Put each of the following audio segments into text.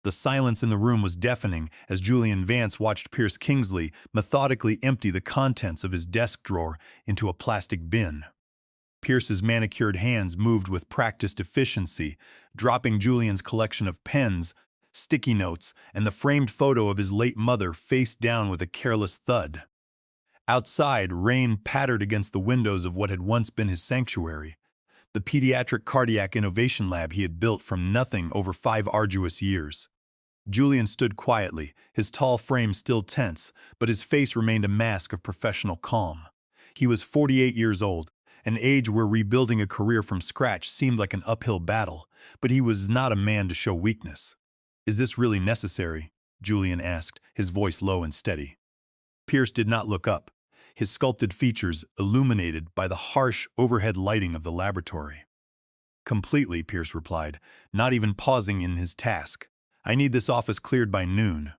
The silence in the room was deafening as Julian Vance watched Pierce Kingsley methodically empty the contents of his desk drawer into a plastic bin. Pierce's manicured hands moved with practiced efficiency, dropping Julian's collection of pens, sticky notes, and the framed photo of his late mother face down with a careless thud. Outside, rain pattered against the windows of what had once been his sanctuary, the pediatric cardiac innovation lab he had built from nothing over 5 arduous years. Julian stood quietly, his tall frame still tense, but his face remained a mask of professional calm. He was 48 years old, an age where rebuilding a career from scratch seemed like an uphill battle, but he was not a man to show weakness. "Is this really necessary?" Julian asked, his voice low and steady. Pierce did not look up, his sculpted features illuminated by the harsh overhead lighting of the laboratory. "Completely," Pierce replied, not even pausing in his task. "I need this office cleared by noon.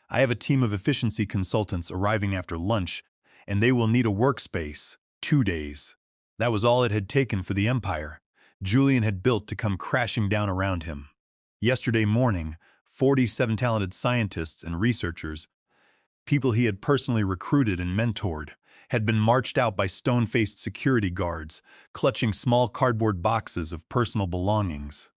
I have a team of efficiency consultants arriving after lunch, and they will need a workspace, 2 days." That was all it had taken for the empire Julian had built to come crashing down around him. Yesterday morning, 47 talented scientists and researchers, people he had personally recruited and mentored, had been marched out by stone-faced security guards, clutching small cardboard boxes of personal belongings.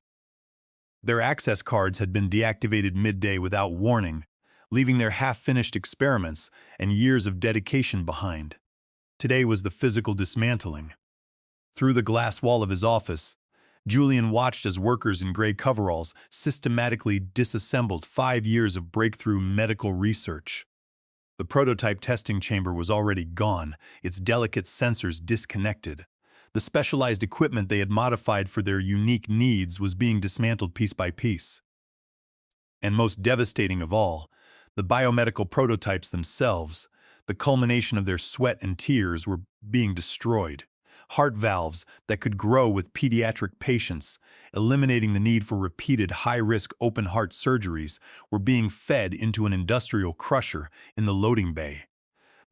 Their access cards had been deactivated midday without warning, leaving their half-finished experiments and years of dedication behind. Today was the physical dismantling. Through the glass wall of his office, Julian watched as workers in gray coveralls systematically disassembled 5 years of breakthrough medical research. The prototype testing chamber was already gone, its delicate sensors disconnected. The specialized equipment they had modified for their unique needs was being dismantled piece by piece. And most devastating of all, the biomedical prototypes themselves, the culmination of their sweat and tears, were being destroyed. Heart valves that could grow with pediatric patients, eliminating the need for repeated high-risk open-heart surgeries, were being fed into an industrial crusher in the loading bay.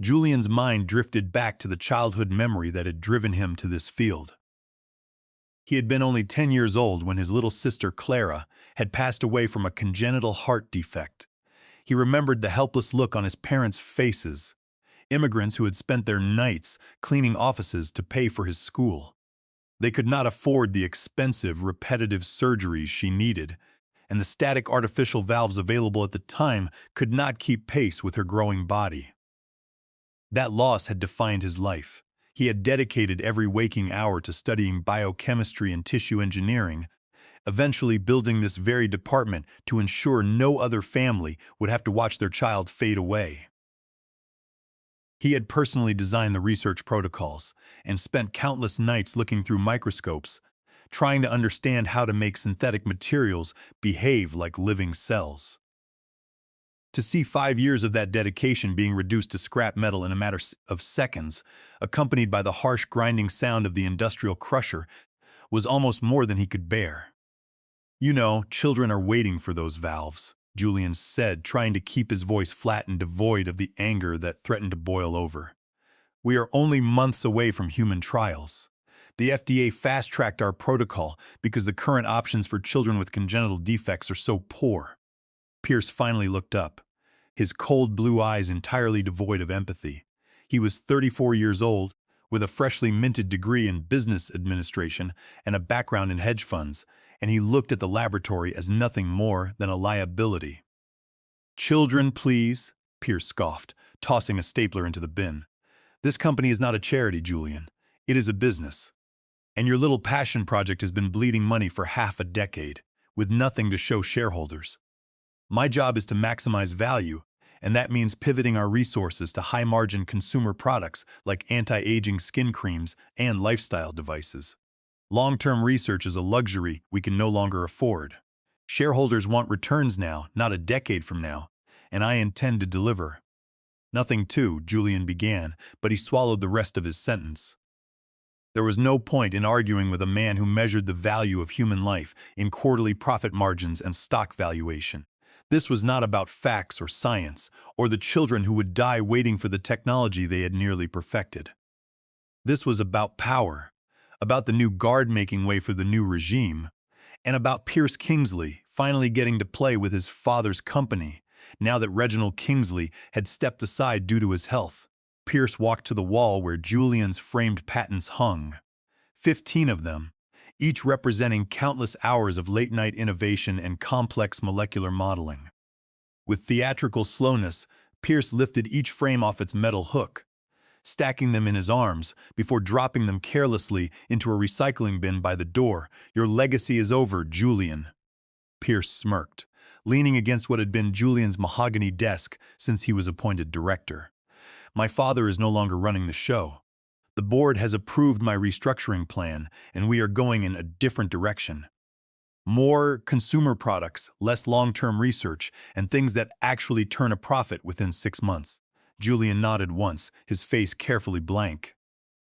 Julian's mind drifted back to the childhood memory that had driven him to this field. He had been only 10 years old when his little sister Clara had passed away from a congenital heart defect. He remembered the helpless look on his parents' faces, immigrants who had spent their nights cleaning offices to pay for his school. They could not afford the expensive, repetitive surgeries she needed, and the static artificial valves available at the time could not keep pace with her growing body. That loss had defined his life. He had dedicated every waking hour to studying biochemistry and tissue engineering, eventually building this very department to ensure no other family would have to watch their child fade away. He had personally designed the research protocols and spent countless nights looking through microscopes, trying to understand how to make synthetic materials behave like living cells. To see 5 years of that dedication being reduced to scrap metal in a matter of seconds, accompanied by the harsh grinding sound of the industrial crusher, was almost more than he could bear. "You know, children are waiting for those valves," Julian said, trying to keep his voice flat and devoid of the anger that threatened to boil over. "We are only months away from human trials. The FDA fast-tracked our protocol because the current options for children with congenital defects are so poor." Pierce finally looked up, his cold blue eyes entirely devoid of empathy. He was 34 years old, with a freshly minted degree in business administration and a background in hedge funds, and he looked at the laboratory as nothing more than a liability. "Children, please," Pierce scoffed, tossing a stapler into the bin. "This company is not a charity, Julian. It is a business. And your little passion project has been bleeding money for half a decade, with nothing to show shareholders. My job is to maximize value, and that means pivoting our resources to high-margin consumer products like anti-aging skin creams and lifestyle devices. Long-term research is a luxury we can no longer afford. Shareholders want returns now, not a decade from now, and I intend to deliver." "Nothing to," Julian began, but he swallowed the rest of his sentence. There was no point in arguing with a man who measured the value of human life in quarterly profit margins and stock valuation. This was not about facts or science, or the children who would die waiting for the technology they had nearly perfected. This was about power, about the new guard making way for the new regime, and about Pierce Kingsley finally getting to play with his father's company, now that Reginald Kingsley had stepped aside due to his health. Pierce walked to the wall where Julian's framed patents hung. 15 of them, each representing countless hours of late-night innovation and complex molecular modeling. With theatrical slowness, Pierce lifted each frame off its metal hook, stacking them in his arms before dropping them carelessly into a recycling bin by the door. "Your legacy is over, Julian." Pierce smirked, leaning against what had been Julian's mahogany desk since he was appointed director. "My father is no longer running the show. The board has approved my restructuring plan, and we are going in a different direction. More consumer products, less long-term research, and things that actually turn a profit within 6 months." Julian nodded once, his face carefully blank.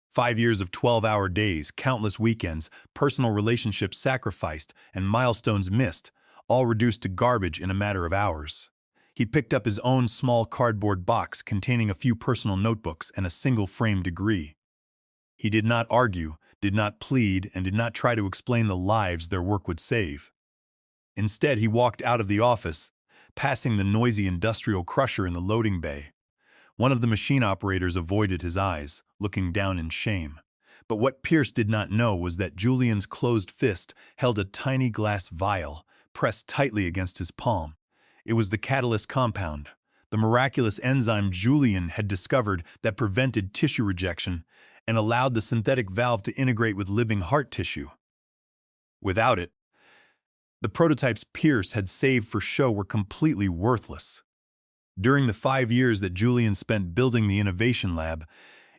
5 years of 12-hour days, countless weekends, personal relationships sacrificed, and milestones missed, all reduced to garbage in a matter of hours. He picked up his own small cardboard box containing a few personal notebooks and a single-frame degree. He did not argue, did not plead, and did not try to explain the lives their work would save. Instead, he walked out of the office, passing the noisy industrial crusher in the loading bay. One of the machine operators avoided his eyes, looking down in shame. But what Pierce did not know was that Julian's closed fist held a tiny glass vial, pressed tightly against his palm. It was the catalyst compound, the miraculous enzyme Julian had discovered that prevented tissue rejection and allowed the synthetic valve to integrate with living heart tissue. Without it, the prototypes Pierce had saved for show were completely worthless. During the 5 years that Julian spent building the innovation lab,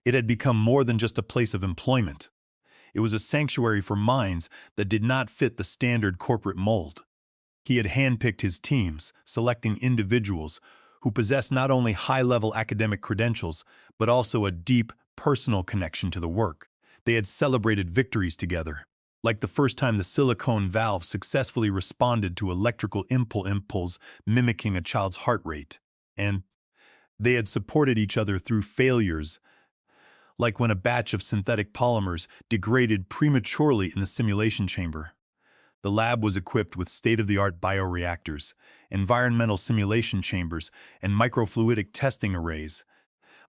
it had become more than just a place of employment. It was a sanctuary for minds that did not fit the standard corporate mold. He had handpicked his teams, selecting individuals who possessed not only high-level academic credentials, but also a deep, personal connection to the work. They had celebrated victories together, like the first time the silicone valve successfully responded to electrical impulse mimicking a child's heart rate. And they had supported each other through failures, like when a batch of synthetic polymers degraded prematurely in the simulation chamber. The lab was equipped with state-of-the-art bioreactors, environmental simulation chambers, and microfluidic testing arrays,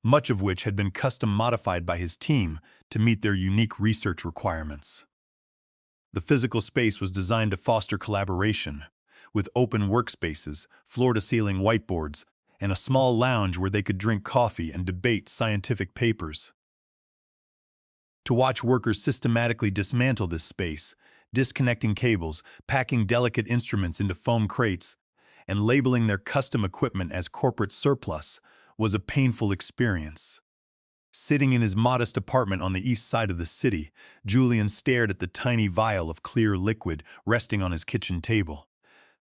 much of which had been custom-modified by his team to meet their unique research requirements. The physical space was designed to foster collaboration, with open workspaces, floor-to-ceiling whiteboards, and a small lounge where they could drink coffee and debate scientific papers. To watch workers systematically dismantle this space, disconnecting cables, packing delicate instruments into foam crates, and labeling their custom equipment as corporate surplus, was a painful experience. Sitting in his modest apartment on the east side of the city, Julian stared at the tiny vial of clear liquid resting on his kitchen table.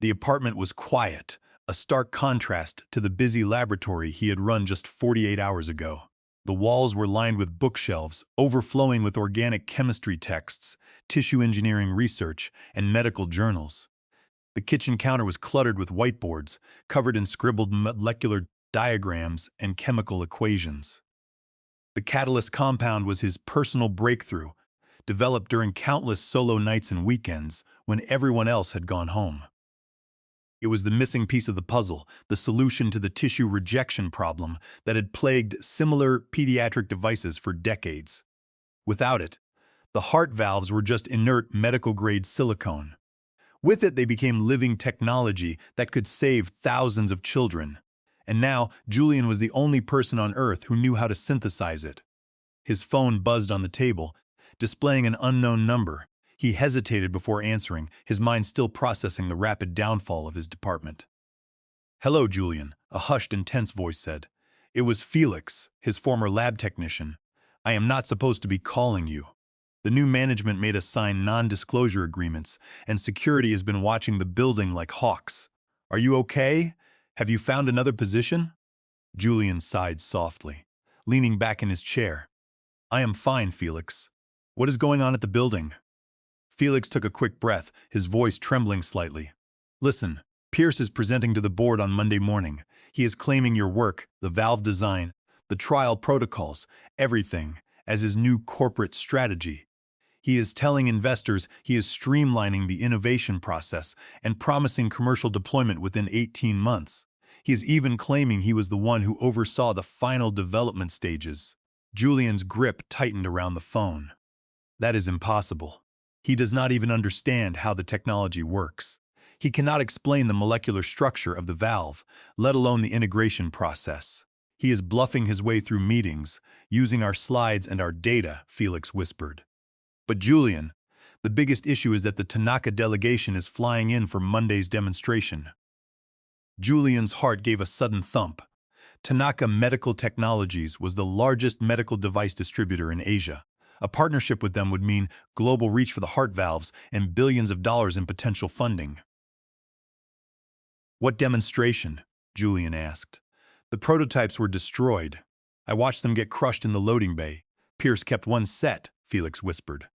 The apartment was quiet, a stark contrast to the busy laboratory he had run just 48 hours ago. The walls were lined with bookshelves, overflowing with organic chemistry texts, tissue engineering research, and medical journals. The kitchen counter was cluttered with whiteboards, covered in scribbled molecular diagrams and chemical equations. The catalyst compound was his personal breakthrough, developed during countless solo nights and weekends when everyone else had gone home. It was the missing piece of the puzzle, the solution to the tissue rejection problem that had plagued similar pediatric devices for decades. Without it, the heart valves were just inert medical-grade silicone. With it, they became living technology that could save thousands of children. And now, Julian was the only person on Earth who knew how to synthesize it. His phone buzzed on the table, displaying an unknown number. He hesitated before answering, his mind still processing the rapid downfall of his department. "Hello, Julian," a hushed and tense voice said. It was Felix, his former lab technician. "I am not supposed to be calling you. The new management made us sign non-disclosure agreements, and security has been watching the building like hawks. Are you okay? Have you found another position?" Julian sighed softly, leaning back in his chair. "I am fine, Felix. What is going on at the building?" Felix took a quick breath, his voice trembling slightly. "Listen, Pierce is presenting to the board on Monday morning. He is claiming your work, the valve design, the trial protocols, everything, as his new corporate strategy. He is telling investors he is streamlining the innovation process and promising commercial deployment within 18 months. He is even claiming he was the one who oversaw the final development stages. Julian's grip tightened around the phone. That is impossible. He does not even understand how the technology works. He cannot explain the molecular structure of the valve, let alone the integration process. He is bluffing his way through meetings, using our slides and our data, Felix whispered. But Julian, the biggest issue is that the Tanaka delegation is flying in for Monday's demonstration. Julian's heart gave a sudden thump. Tanaka Medical Technologies was the largest medical device distributor in Asia. A partnership with them would mean global reach for the heart valves and billions of dollars in potential funding. What demonstration? Julian asked. The prototypes were destroyed. I watched them get crushed in the loading bay. Pierce kept one set, Felix whispered.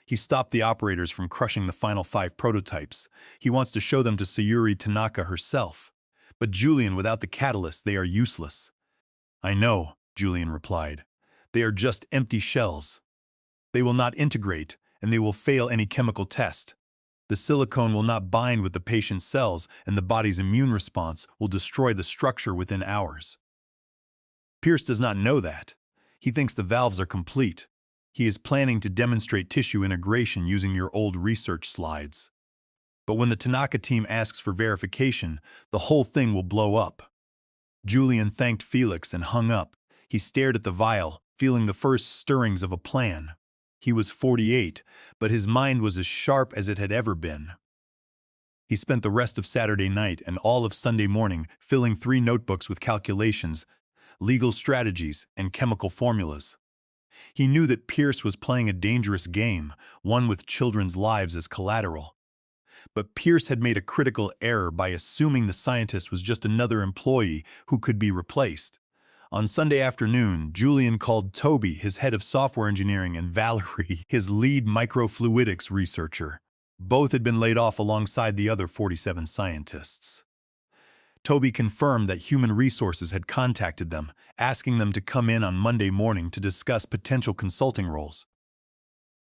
He stopped the operators from crushing the final 5 prototypes. He wants to show them to Sayuri Tanaka herself. But Julian, without the catalyst, they are useless. I know, Julian replied. They are just empty shells. They will not integrate, and they will fail any chemical test. The silicone will not bind with the patient's cells, and the body's immune response will destroy the structure within hours. Pierce does not know that. He thinks the valves are complete. He is planning to demonstrate tissue integration using your old research slides. But when the Tanaka team asks for verification, the whole thing will blow up. Julian thanked Felix and hung up. He stared at the vial, feeling the first stirrings of a plan. He was 48, but his mind was as sharp as it had ever been. He spent the rest of Saturday night and all of Sunday morning filling 3 notebooks with calculations, legal strategies, and chemical formulas. He knew that Pierce was playing a dangerous game, one with children's lives as collateral. But Pierce had made a critical error by assuming the scientist was just another employee who could be replaced. On Sunday afternoon, Julian called Toby, his head of software engineering, and Valerie, his lead microfluidics researcher. Both had been laid off alongside the other 47 scientists. Toby confirmed that Human Resources had contacted them, asking them to come in on Monday morning to discuss potential consulting roles.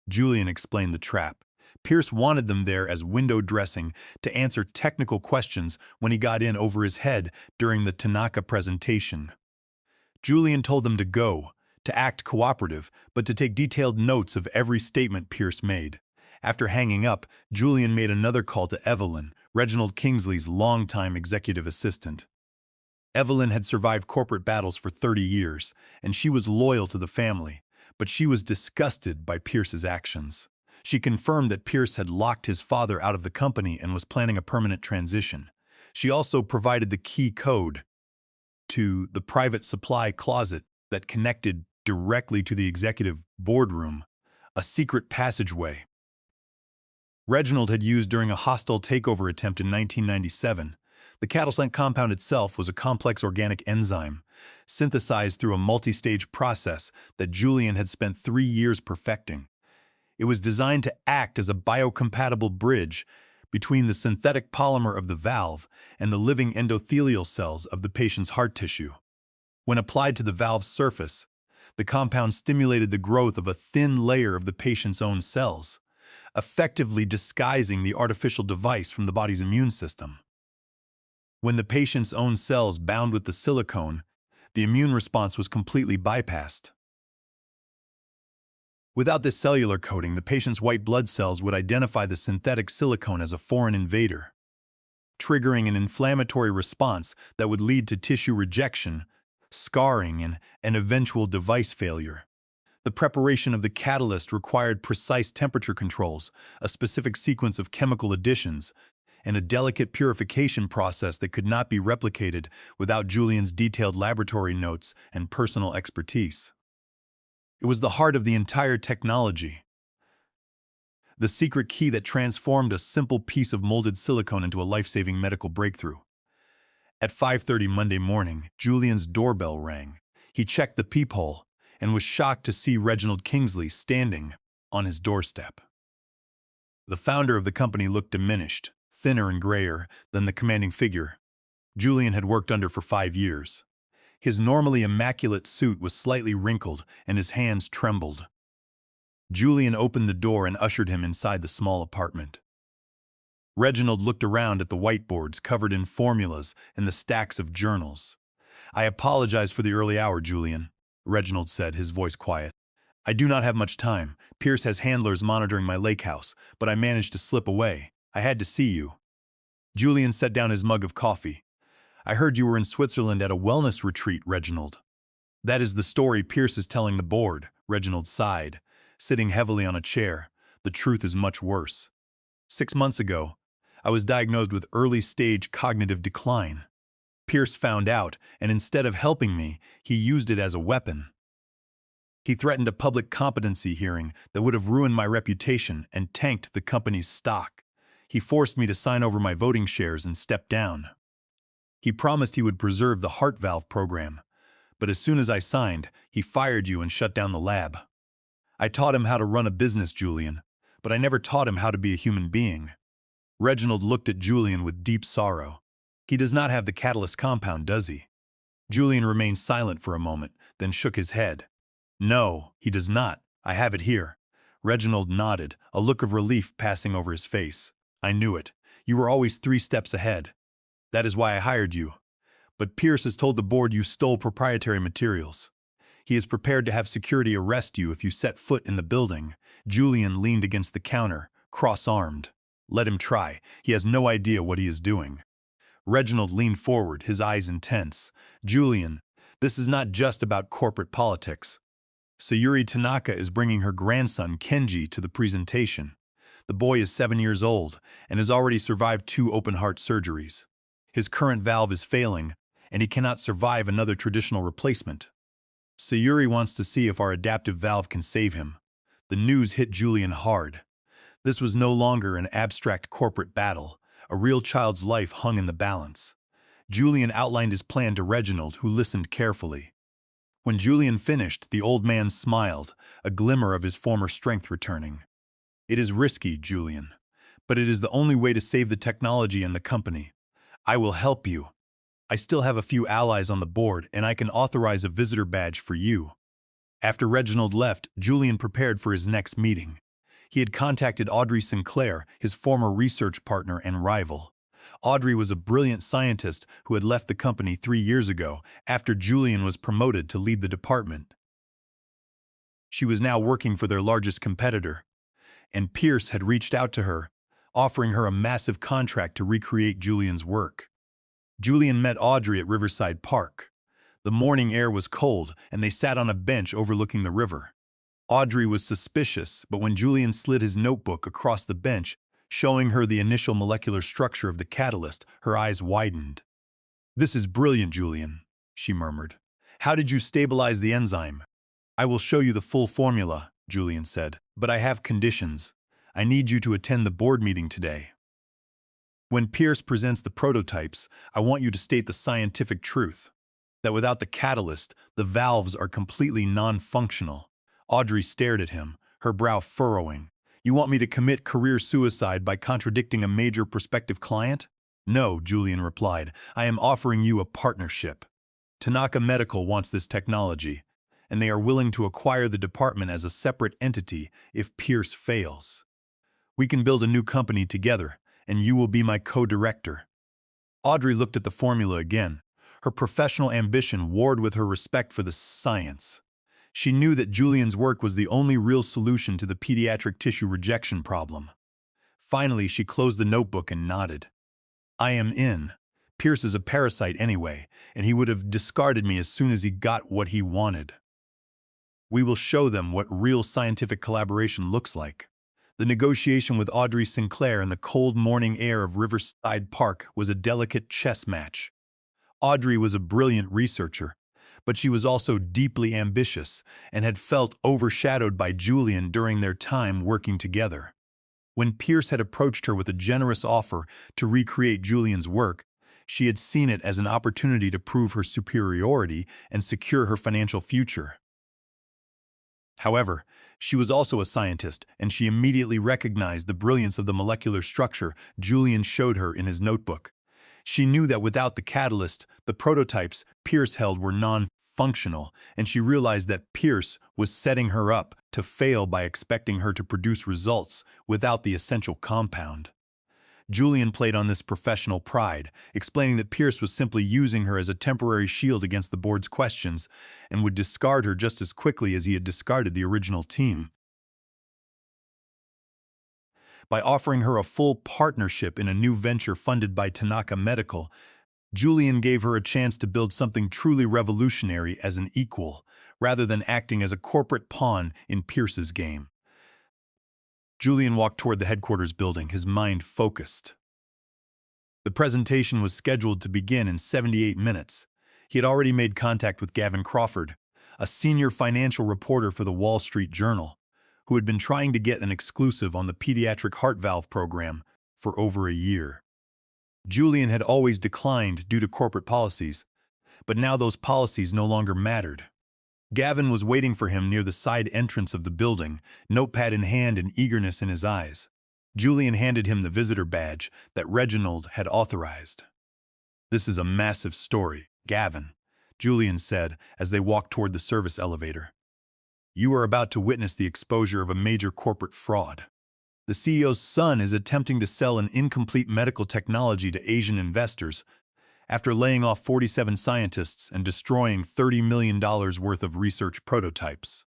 Julian explained the trap. Pierce wanted them there as window dressing to answer technical questions when he got in over his head during the Tanaka presentation. Julian told them to go, to act cooperative, but to take detailed notes of every statement Pierce made. After hanging up, Julian made another call to Evelyn, Reginald Kingsley's longtime executive assistant. Evelyn had survived corporate battles for 30 years, and she was loyal to the family, but she was disgusted by Pierce's actions. She confirmed that Pierce had locked his father out of the company and was planning a permanent transition. She also provided the key code to the private supply closet that connected directly to the executive boardroom, a secret passageway Reginald had used during a hostile takeover attempt in 1997. The cattle compound itself was a complex organic enzyme, synthesized through a multi-stage process that Julian had spent 3 years perfecting. It was designed to act as a biocompatible bridge between the synthetic polymer of the valve and the living endothelial cells of the patient's heart tissue. When applied to the valve's surface, the compound stimulated the growth of a thin layer of the patient's own cells, effectively disguising the artificial device from the body's immune system. When the patient's own cells bound with the silicone, the immune response was completely bypassed. Without this cellular coating, the patient's white blood cells would identify the synthetic silicone as a foreign invader, triggering an inflammatory response that would lead to tissue rejection, scarring, and an eventual device failure. The preparation of the catalyst required precise temperature controls, a specific sequence of chemical additions, and a delicate purification process that could not be replicated without Julian's detailed laboratory notes and personal expertise. It was the heart of the entire technology, the secret key that transformed a simple piece of molded silicone into a life-saving medical breakthrough. At 5:30 Monday morning, Julian's doorbell rang. He checked the peephole and was shocked to see Reginald Kingsley standing on his doorstep. The founder of the company looked diminished, thinner and grayer than the commanding figure Julian had worked under for 5 years. His normally immaculate suit was slightly wrinkled and his hands trembled. Julian opened the door and ushered him inside the small apartment. Reginald looked around at the whiteboards covered in formulas and the stacks of journals. "I apologize for the early hour, Julian," Reginald said, his voice quiet. "I do not have much time. Pierce has handlers monitoring my lake house, but I managed to slip away. I had to see you." Julian set down his mug of coffee. "I heard you were in Switzerland at a wellness retreat, Reginald." "That is the story Pierce is telling the board," Reginald sighed, sitting heavily on a chair. "The truth is much worse. 6 months ago, I was diagnosed with early-stage cognitive decline. Pierce found out, and instead of helping me, he used it as a weapon. He threatened a public competency hearing that would have ruined my reputation and tanked the company's stock. He forced me to sign over my voting shares and step down. He promised he would preserve the heart valve program, but as soon as I signed, he fired you and shut down the lab. I taught him how to run a business, Julian, but I never taught him how to be a human being." Reginald looked at Julian with deep sorrow. "He does not have the catalyst compound, does he?" Julian remained silent for a moment, then shook his head. "No, he does not. I have it here." Reginald nodded, a look of relief passing over his face. "I knew it. You were always 3 steps ahead. That is why I hired you. But Pierce has told the board you stole proprietary materials. He is prepared to have security arrest you if you set foot in the building." Julian leaned against the counter, cross-armed. "Let him try. He has no idea what he is doing." Reginald leaned forward, his eyes intense. "Julian, this is not just about corporate politics. Sayuri Tanaka is bringing her grandson, Kenji, to the presentation. The boy is 7 years old and has already survived 2 open-heart surgeries. His current valve is failing, and he cannot survive another traditional replacement. Sayuri wants to see if our adaptive valve can save him." The news hit Julian hard. This was no longer an abstract corporate battle. A real child's life hung in the balance. Julian outlined his plan to Reginald, who listened carefully. When Julian finished, the old man smiled, a glimmer of his former strength returning. "It is risky, Julian, but it is the only way to save the technology and the company. I will help you. I still have a few allies on the board, and I can authorize a visitor badge for you." After Reginald left, Julian prepared for his next meeting. He had contacted Audrey Sinclair, his former research partner and rival. Audrey was a brilliant scientist who had left the company 3 years ago after Julian was promoted to lead the department. She was now working for their largest competitor, and Pierce had reached out to her, offering her a massive contract to recreate Julian's work. Julian met Audrey at Riverside Park. The morning air was cold, and they sat on a bench overlooking the river. Audrey was suspicious, but when Julian slid his notebook across the bench, showing her the initial molecular structure of the catalyst, her eyes widened. "This is brilliant, Julian," she murmured. "How did you stabilize the enzyme?" "I will show you the full formula," Julian said, "but I have conditions. I need you to attend the board meeting today. When Pierce presents the prototypes, I want you to state the scientific truth, that without the catalyst, the valves are completely non-functional." Audrey stared at him, her brow furrowing. "You want me to commit career suicide by contradicting a major prospective client?" "No," Julian replied. "I am offering you a partnership. Tanaka Medical wants this technology, and they are willing to acquire the department as a separate entity if Pierce fails. We can build a new company together, and you will be my co-director." Audrey looked at the formula again. Her professional ambition warred with her respect for the science. She knew that Julian's work was the only real solution to the pediatric tissue rejection problem. Finally, she closed the notebook and nodded. "I am in. Pierce is a parasite anyway, and he would have discarded me as soon as he got what he wanted. We will show them what real scientific collaboration looks like." The negotiation with Audrey Sinclair in the cold morning air of Riverside Park was a delicate chess match. Audrey was a brilliant researcher, but she was also deeply ambitious and had felt overshadowed by Julian during their time working together. When Pierce had approached her with a generous offer to recreate Julian's work, she had seen it as an opportunity to prove her superiority and secure her financial future. However, she was also a scientist, and she immediately recognized the brilliance of the molecular structure Julian showed her in his notebook. She knew that without the catalyst, the prototypes Pierce held were non functional, and she realized that Pierce was setting her up to fail by expecting her to produce results without the essential compound. Julian played on this professional pride, explaining that Pierce was simply using her as a temporary shield against the board's questions and would discard her just as quickly as he had discarded the original team. By offering her a full partnership in a new venture funded by Tanaka Medical, Julian gave her a chance to build something truly revolutionary as an equal, rather than acting as a corporate pawn in Pierce's game. Julian walked toward the headquarters building, his mind focused. The presentation was scheduled to begin in 78 minutes. He had already made contact with Gavin Crawford, a senior financial reporter for the Wall Street Journal, who had been trying to get an exclusive on the pediatric heart valve program for over a year. Julian had always declined due to corporate policies, but now those policies no longer mattered. Gavin was waiting for him near the side entrance of the building, notepad in hand and eagerness in his eyes. Julian handed him the visitor badge that Reginald had authorized. "This is a massive story, Gavin," Julian said as they walked toward the service elevator. "You are about to witness the exposure of a major corporate fraud. The CEO's son is attempting to sell an incomplete medical technology to Asian investors after laying off 47 scientists and destroying $30 million worth of research prototypes."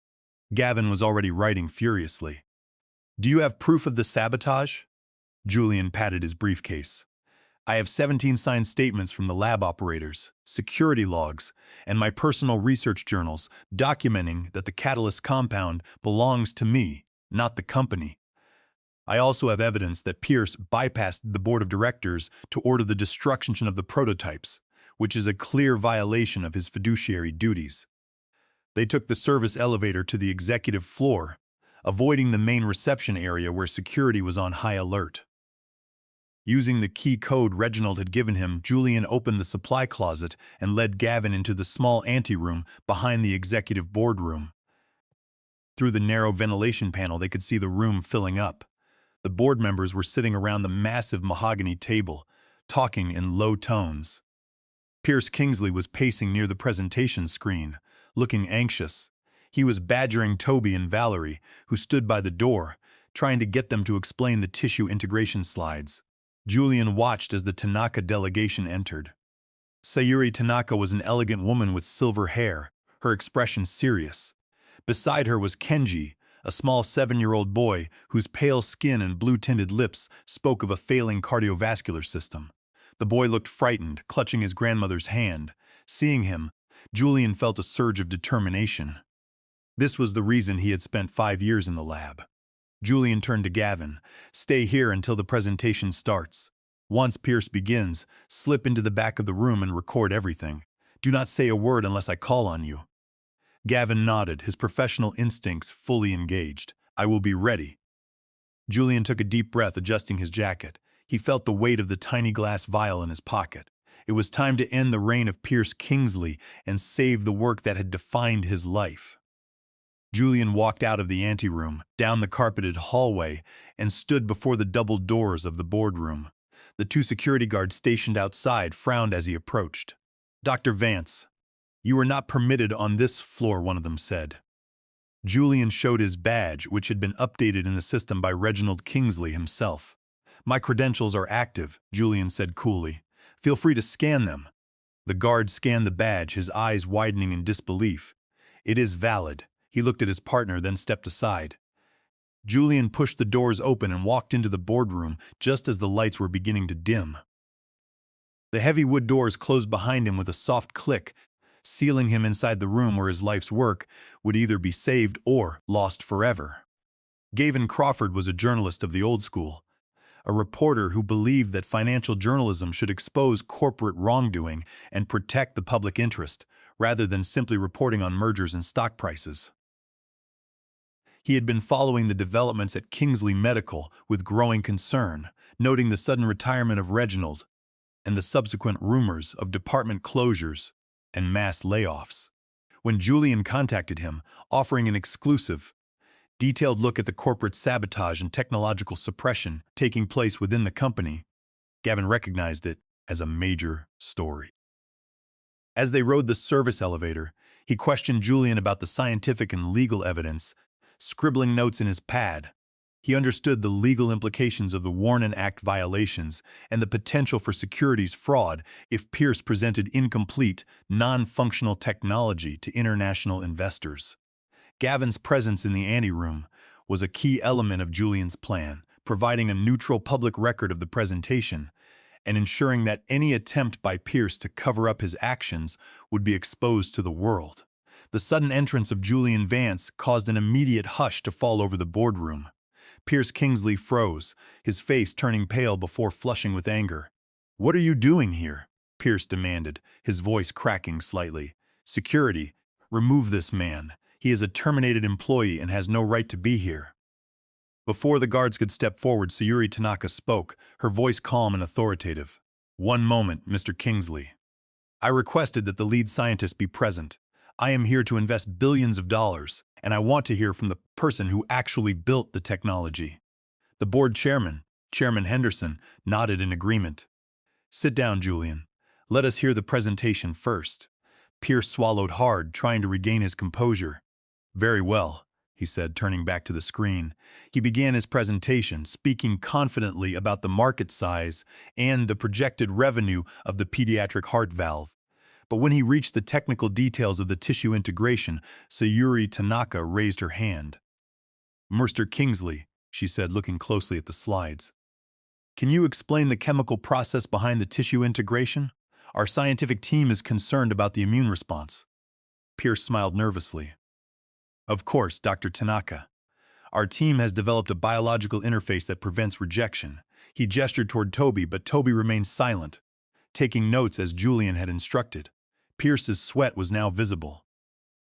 Gavin was already writing furiously. "Do you have proof of the sabotage?" Julian patted his briefcase. "I have 17 signed statements from the lab operators, security logs, and my personal research journals documenting that the catalyst compound belongs to me, not the company. I also have evidence that Pierce bypassed the board of directors to order the destruction of the prototypes, which is a clear violation of his fiduciary duties. They took the service elevator to the executive floor, avoiding the main reception area where security was on high alert." Using the key code Reginald had given him, Julian opened the supply closet and led Gavin into the small anteroom behind the executive boardroom. Through the narrow ventilation panel, they could see the room filling up. The board members were sitting around the massive mahogany table, talking in low tones. Pierce Kingsley was pacing near the presentation screen, looking anxious. He was badgering Toby and Valerie, who stood by the door, trying to get them to explain the tissue integration slides. Julian watched as the Tanaka delegation entered. Sayuri Tanaka was an elegant woman with silver hair, her expression serious. Beside her was Kenji, a small 7-year-old boy whose pale skin and blue-tinted lips spoke of a failing cardiovascular system. The boy looked frightened, clutching his grandmother's hand. Seeing him, Julian felt a surge of determination. This was the reason he had spent 5 years in the lab. Julian turned to Gavin. "Stay here until the presentation starts. Once Pierce begins, slip into the back of the room and record everything. Do not say a word unless I call on you." Gavin nodded, his professional instincts fully engaged. "I will be ready." Julian took a deep breath, adjusting his jacket. He felt the weight of the tiny glass vial in his pocket. It was time to end the reign of Pierce Kingsley and save the work that had defined his life. Julian walked out of the anteroom, down the carpeted hallway, and stood before the double doors of the boardroom. The 2 security guards stationed outside frowned as he approached. "Dr. Vance, you are not permitted on this floor," one of them said. Julian showed his badge, which had been updated in the system by Reginald Kingsley himself. "My credentials are active," Julian said coolly. "Feel free to scan them." The guard scanned the badge, his eyes widening in disbelief. "It is valid." He looked at his partner, then stepped aside. Julian pushed the doors open and walked into the boardroom just as the lights were beginning to dim. The heavy wood doors closed behind him with a soft click, sealing him inside the room where his life's work would either be saved or lost forever. Gavin Crawford was a journalist of the old school, a reporter who believed that financial journalism should expose corporate wrongdoing and protect the public interest, rather than simply reporting on mergers and stock prices. He had been following the developments at Kingsley Medical with growing concern, noting the sudden retirement of Reginald and the subsequent rumors of department closures and mass layoffs. When Julian contacted him, offering an exclusive, detailed look at the corporate sabotage and technological suppression taking place within the company, Gavin recognized it as a major story. As they rode the service elevator, He questioned Julian about the scientific and legal evidence, scribbling notes in his pad. He understood the legal implications of the Warren Act violations and the potential for securities fraud if Pierce presented incomplete, non-functional technology to international investors. Gavin's presence in the anteroom was a key element of Julian's plan, providing a neutral public record of the presentation and ensuring that any attempt by Pierce to cover up his actions would be exposed to the world. The sudden entrance of Julian Vance caused an immediate hush to fall over the boardroom. Pierce Kingsley froze, his face turning pale before flushing with anger. "What are you doing here?" Pierce demanded, his voice cracking slightly. "Security, remove this man. He is a terminated employee and has no right to be here." Before the guards could step forward, Sayuri Tanaka spoke, her voice calm and authoritative. "One moment, Mr. Kingsley. I requested that the lead scientist be present. I am here to invest billions of dollars, and I want to hear from the person who actually built the technology." The board chairman, Chairman Henderson, nodded in agreement. "Sit down, Julian. Let us hear the presentation first." Pierce swallowed hard, trying to regain his composure. "Very well," he said, turning back to the screen. He began his presentation, speaking confidently about the market size and the projected revenue of the pediatric heart valve. But when he reached the technical details of the tissue integration, Sayuri Tanaka raised her hand. "Mr. Kingsley," she said, looking closely at the slides, "can you explain the chemical process behind the tissue integration? Our scientific team is concerned about the immune response." Pierce smiled nervously. "Of course, Dr. Tanaka. Our team has developed a biological interface that prevents rejection." He gestured toward Toby, but Toby remained silent, taking notes as Julian had instructed. Pierce's sweat was now visible.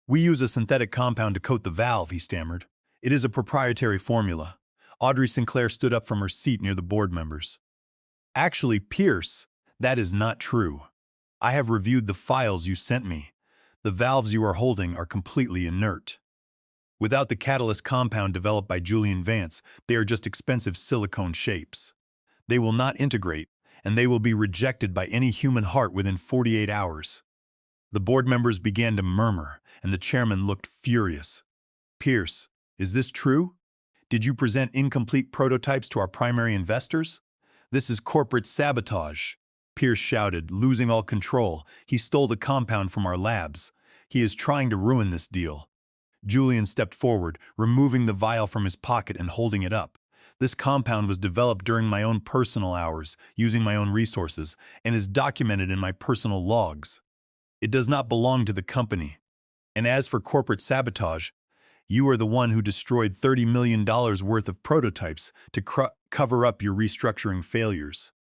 "We use a synthetic compound to coat the valve," he stammered. "It is a proprietary formula." Audrey Sinclair stood up from her seat near the board members. "Actually, Pierce, that is not true. I have reviewed the files you sent me. The valves you are holding are completely inert. Without the catalyst compound developed by Julian Vance, they are just expensive silicone shapes. They will not integrate, and they will be rejected by any human heart within 48 hours. The board members began to murmur, and the chairman looked furious. "Pierce, is this true? Did you present incomplete prototypes to our primary investors? This is corporate sabotage," Pierce shouted, losing all control. "He stole the compound from our labs. He is trying to ruin this deal." Julian stepped forward, removing the vial from his pocket and holding it up. "This compound was developed during my own personal hours, using my own resources, and is documented in my personal logs. It does not belong to the company. And as for corporate sabotage, you are the one who destroyed $30 million worth of prototypes to cover up your restructuring failures.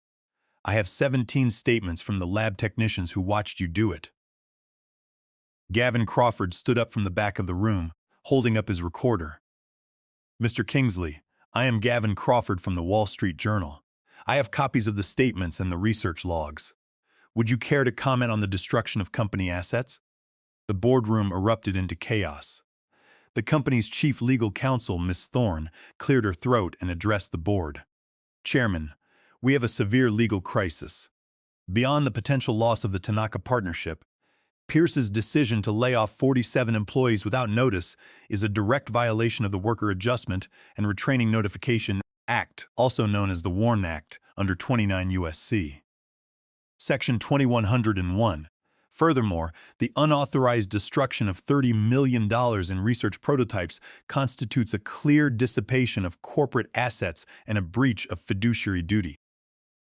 I have 17 statements from the lab technicians who watched you do it." Gavin Crawford stood up from the back of the room, holding up his recorder. "Mr. Kingsley, I am Gavin Crawford from the Wall Street Journal. I have copies of the statements and the research logs. Would you care to comment on the destruction of company assets?" The boardroom erupted into chaos. The company's chief legal counsel, Ms. Thorne, cleared her throat and addressed the board. "Chairman, we have a severe legal crisis. Beyond the potential loss of the Tanaka partnership, Pierce's decision to lay off 47 employees without notice is a direct violation of the Worker Adjustment and Retraining Notification Act, also known as the Warren Act, under 29 U.S.C. Section 2101. Furthermore, the unauthorized destruction of $30 million in research prototypes constitutes a clear dissipation of corporate assets and a breach of fiduciary duty.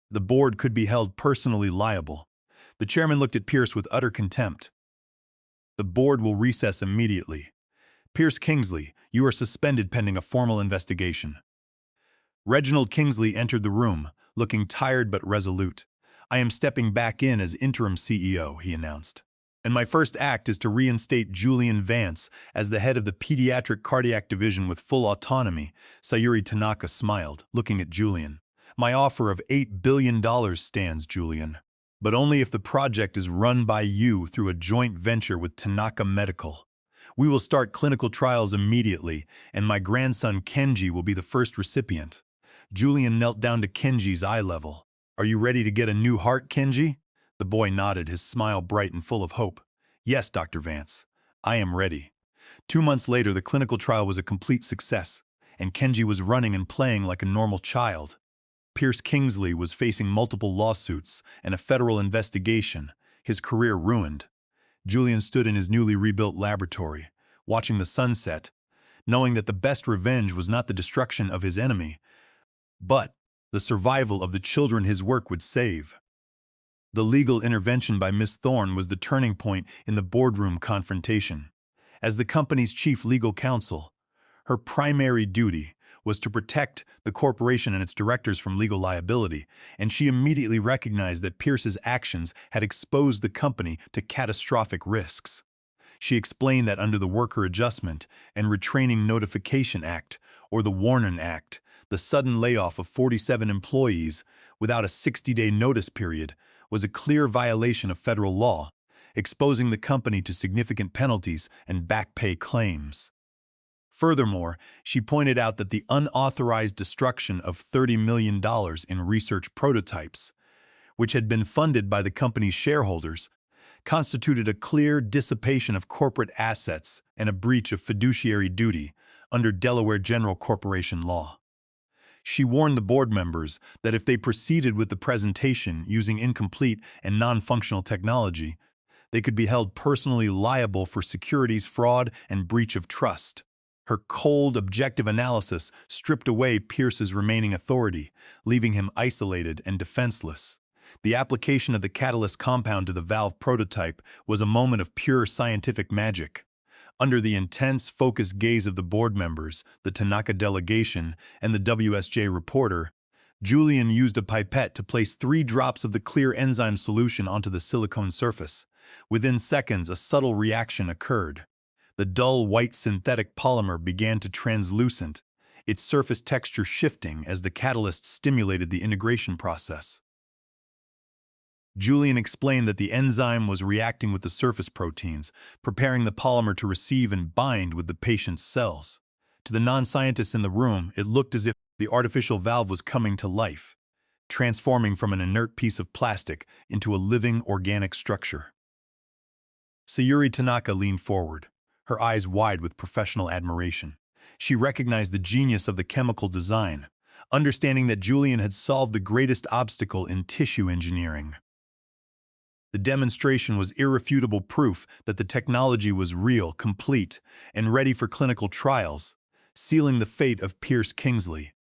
The board could be held personally liable." The chairman looked at Pierce with utter contempt. "The board will recess immediately. Pierce Kingsley, you are suspended pending a formal investigation." Reginald Kingsley entered the room, looking tired but resolute. "I am stepping back in as interim CEO," he announced. "And my first act is to reinstate Julian Vance as the head of the Pediatric Cardiac Division with full autonomy." Sayuri Tanaka smiled, looking at Julian. "My offer of $8 billion stands, Julian. But only if the project is run by you through a joint venture with Tanaka Medical. We will start clinical trials immediately, and my grandson Kenji will be the first recipient." Julian knelt down to Kenji's eye level. "Are you ready to get a new heart, Kenji?" The boy nodded, his smile bright and full of hope. "Yes, Dr. Vance. I am ready. 2 months later, the clinical trial was a complete success, and Kenji was running and playing like a normal child. Pierce Kingsley was facing multiple lawsuits and a federal investigation, his career ruined. Julian stood in his newly rebuilt laboratory, watching the sunset, knowing that the best revenge was not the destruction of his enemy, but the survival of the children his work would save. The legal intervention by Miss Thorne was the turning point in the boardroom confrontation. As the company's chief legal counsel, her primary duty was to protect the corporation and its directors from legal liability, and she immediately recognized that Pierce's actions had exposed the company to catastrophic risks. She explained that under the Worker Adjustment and Retraining Notification Act, or the Warren Act, the sudden layoff of 47 employees without a 60-day notice period was a clear violation of federal law, exposing the company to significant penalties and back pay claims. Furthermore, she pointed out that the unauthorized destruction of $30 million in research prototypes, which had been funded by the company's shareholders, constituted a clear dissipation of corporate assets and a breach of fiduciary duty under Delaware General Corporation law. She warned the board members that if they proceeded with the presentation using incomplete and non-functional technology, they could be held personally liable for securities fraud and breach of trust. Her cold, objective analysis stripped away Pierce's remaining authority, leaving him isolated and defenseless. The application of the catalyst compound to the valve prototype was a moment of pure scientific magic. Under the intense, focused gaze of the board members, the Tanaka delegation, and the WSJ reporter, Julian used a pipette to place 3 drops of the clear enzyme solution onto the silicone surface. Within seconds, a subtle reaction occurred. The dull white synthetic polymer began to translucent, its surface texture shifting as the catalyst stimulated the integration process. Julian explained that the enzyme was reacting with the surface proteins, preparing the polymer to receive and bind with the patient's cells. To the non-scientists in the room, it looked as if the artificial valve was coming to life, transforming from an inert piece of plastic into a living, organic structure. Sayuri Tanaka leaned forward, her eyes wide with professional admiration. She recognized the genius of the chemical design, understanding that Julian had solved the greatest obstacle in tissue engineering. The demonstration was irrefutable proof that the technology was real, complete, and ready for clinical trials, sealing the fate of Pierce Kingsley.